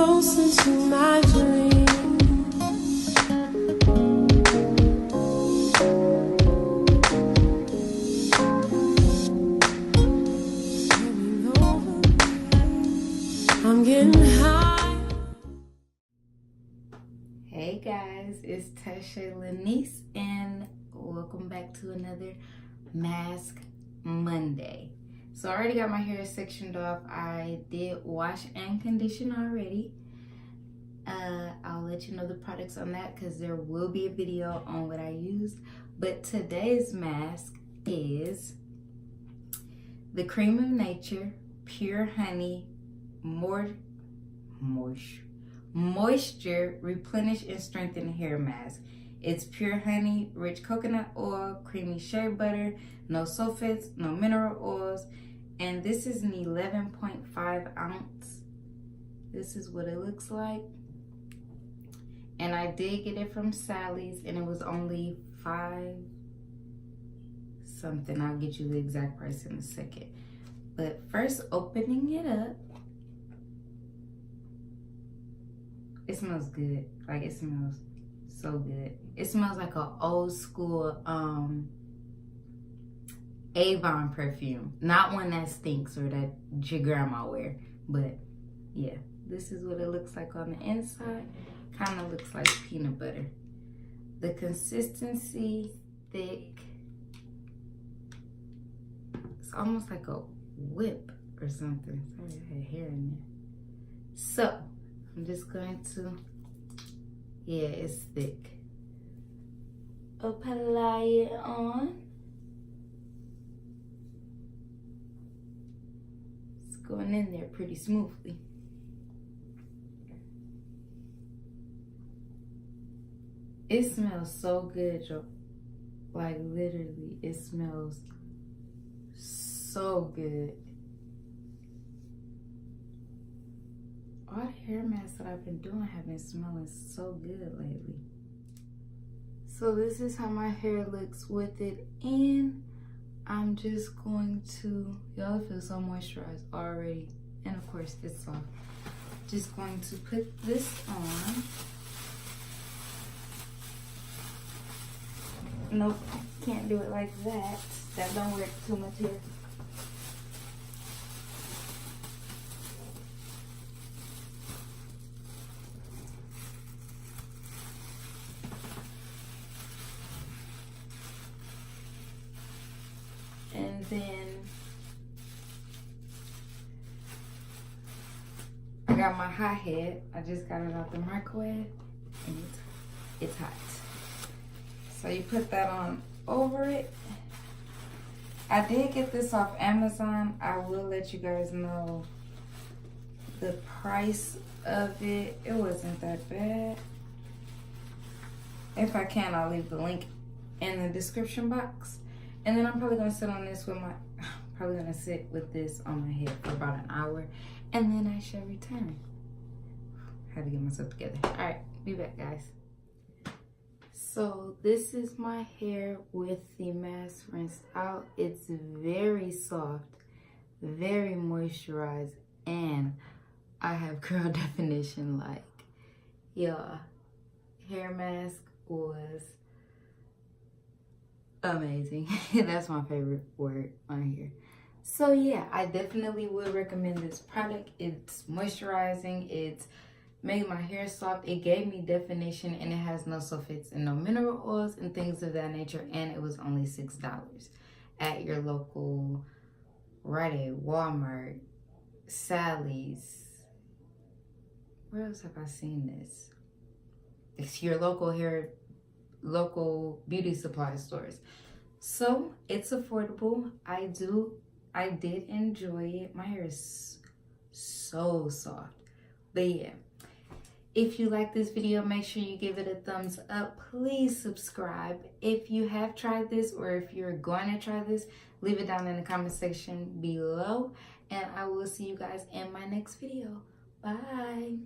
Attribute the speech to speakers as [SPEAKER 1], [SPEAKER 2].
[SPEAKER 1] closer to my dream. I'm getting high.
[SPEAKER 2] Hey guys, it's tashay.reddic and welcome back to another Masque Monday. So I already got my hair sectioned off. I did wash and condition already. I'll let you know the products on that because there will be a video on what I used. But today's mask is the Creame of Nature Pure Honey Moisture Replenish and Strengthen Hair Mask. It's pure honey, rich coconut oil, creamy shea butter, no sulfates, no mineral oils, and this is an 11.5 ounce. This is what it looks like. And I did get it from Sally's and it was only $5 something. I'll get you the exact price in a second. But first, opening it up, it smells good. Like, it smells so good. It smells like an old school Avon perfume. Not one that stinks or that your grandma wear. But yeah, this is what it looks like on the inside. Kind of looks like peanut butter. The consistency, thick. It's almost like a whip or something. Sorry, I had hair in there. So I'm just going to, yeah, it's thick. Apply it on. It's going in there pretty smoothly. It smells so good, Joe. Like, literally, it smells so good. All the hair masks that I've been doing have been smelling so good lately. So this is how my hair looks with it in. I'm just going to, y'all feel so moisturized already. And of course it's soft. Just going to put this on. Nope, can't do it like that. That don't work too much hair. And then I got my hot head. I just got it out the microwave and it's hot. So you put that on over it. I did get this off Amazon. I will let you guys know the price of it. It wasn't that bad. If I can, I'll leave the link in the description box. And then I'm probably gonna sit on this with sit with this on my head for about an hour, and then I shall return. Had to get myself together. All right, be back, guys. So this is my hair with the mask rinsed out. It's very soft, very moisturized, and I have curl definition. Like, yeah, hair mask was amazing. That's my favorite word on here. So yeah, I definitely would recommend this product. It's moisturizing, it's made my hair soft, it gave me definition, and it has no sulfates and no mineral oils and things of that nature, and it was only $6 at your local Rite Aid, Walmart, Sally's. Where else have I seen this? It's your local beauty supply stores. So it's affordable. I did enjoy it. My hair is so soft. But yeah, if you like this video, make sure you give it a thumbs up. Please subscribe. If you have tried this or if you're going to try this, leave it down in the comment section below, and I will see you guys in my next video. Bye.